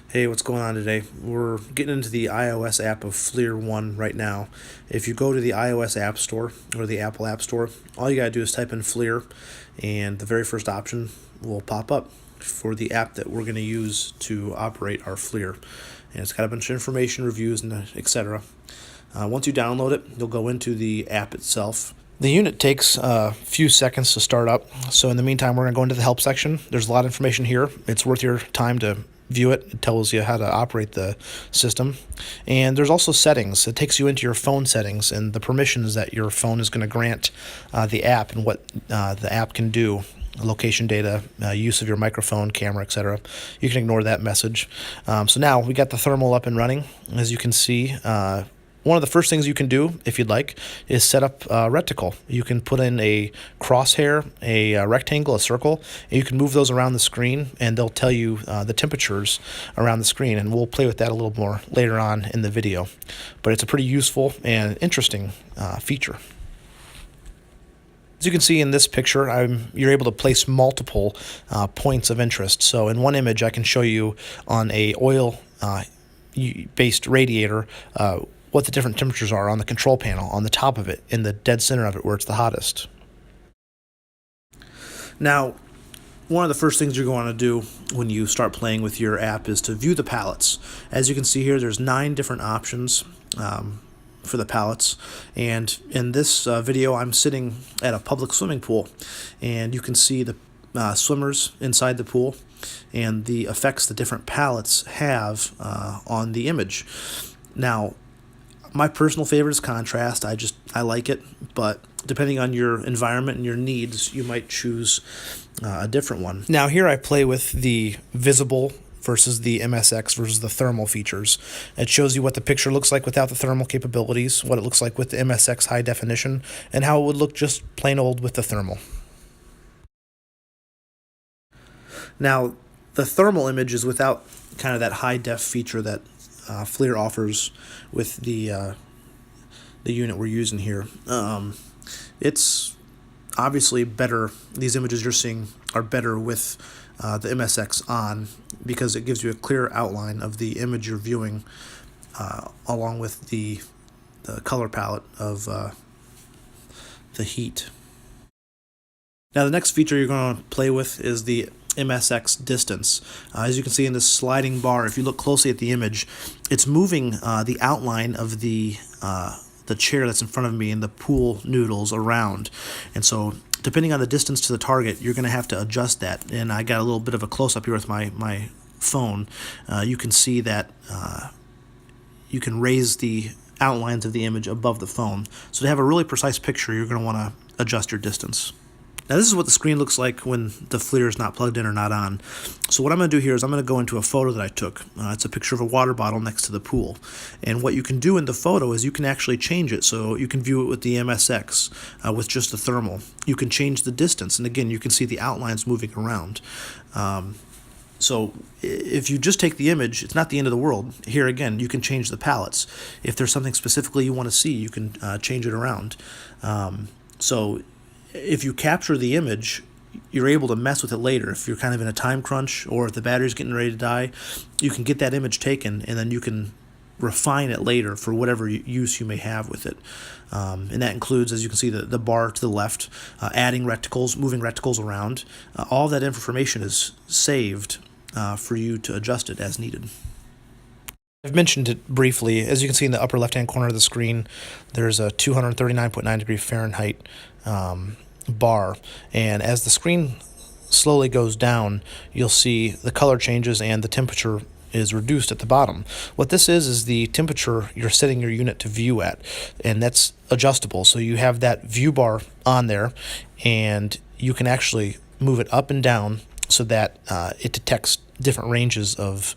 Hey, what's going on today? We're getting into the iOS app of FLIR One right now. If you go to the iOS App Store or the Apple App Store, all you gotta do is type in FLIR, and the very first option will pop up for the app that we're gonna use to operate our FLIR. And it's got a bunch of information, reviews, and etc. Once you download it, you'll go into the app itself. The unit takes a few seconds to start up, so in the meantime, we're going to go into the help section. There's a lot of information here. It's worth your time to view it. It tells you how to operate the system. And there's also settings. It takes you into your phone settings and the permissions that your phone is going to grant the app and what the app can do. Location data, use of your microphone, camera, etc. You can ignore that message. So now we got the thermal up and running. As you can see, one of the first things you can do, if you'd like, is set up a reticle. You can put in a crosshair, a rectangle, a circle, and you can move those around the screen, and they'll tell you the temperatures around the screen, and we'll play with that a little more later on in the video. But it's a pretty useful and interesting feature. As you can see in this picture, you're able to place multiple points of interest. So in one image, I can show you on a oil-based radiator what the different temperatures are on the control panel, on the top of it, in the dead center of it where it's the hottest. Now, one of the first things you're going to do when you start playing with your app is to view the palettes. As you can see here, there's 9 different options for the palettes, and in this video I'm sitting at a public swimming pool, and you can see the swimmers inside the pool and the effects the different palettes have on the image. Now, my personal favorite is contrast. I like it, but depending on your environment and your needs, you might choose a different one. Now here I play with the visible versus the MSX versus the thermal features. It shows you what the picture looks like without the thermal capabilities, what it looks like with the MSX high definition, and how it would look just plain old with the thermal. Now, the thermal image is without kind of that high def feature that FLIR offers with the unit we're using here. It's obviously better. These images you're seeing are better with the MSX on, because it gives you a clear outline of the image you're viewing along with the color palette of the heat. Now the next feature you're going to play with is the MSX distance. As you can see in this sliding bar, if you look closely at the image, it's moving the outline of the chair that's in front of me and the pool noodles around. And so depending on the distance to the target, you're going to have to adjust that. And I got a little bit of a close-up here with my phone. You can see that you can raise the outlines of the image above the phone. So to have a really precise picture, you're going to want to adjust your distance. Now this is what the screen looks like when the FLIR is not plugged in or not on. So what I'm going to do here is I'm going to go into a photo that I took. It's a picture of a water bottle next to the pool. And what you can do in the photo is you can actually change it. So you can view it with the MSX, with just the thermal. You can change the distance. And again, you can see the outlines moving around. So if you just take the image, it's not the end of the world. Here again, you can change the palettes. If there's something specifically you want to see, you can change it around. So if you capture the image, you're able to mess with it later. If you're kind of in a time crunch or if the battery's getting ready to die, you can get that image taken and then you can refine it later for whatever use you may have with it. And that includes, as you can see, the bar to the left, adding reticles, moving reticles around. All that information is saved for you to adjust it as needed. I've mentioned it briefly. As you can see in the upper left-hand corner of the screen, there's a 239.9 degree Fahrenheit bar, and as the screen slowly goes down, you'll see the color changes and the temperature is reduced at the bottom. What this is the temperature you're setting your unit to view at, and that's adjustable. So you have that view bar on there, and you can actually move it up and down so that it detects different ranges of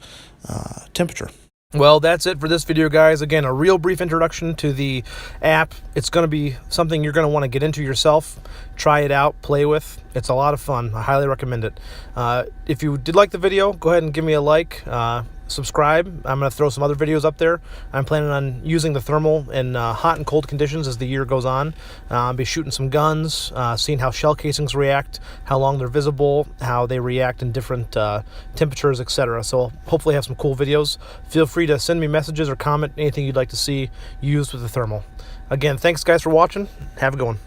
temperature. Well, that's it for this video, guys. Again, a real brief introduction to the app. It's going to be something you're going to want to get into yourself, try it out, play with. It's a lot of fun. I highly recommend it. If you did like the video, go ahead and give me a like. subscribe. I'm going to throw some other videos up there. I'm planning on using the thermal in hot and cold conditions as the year goes on. I'll be shooting some guns, seeing how shell casings react, how long they're visible, how they react in different temperatures, etc. So I'll hopefully have some cool videos. Feel free to send me messages or comment anything you'd like to see used with the thermal. Again, thanks guys for watching. Have a good one.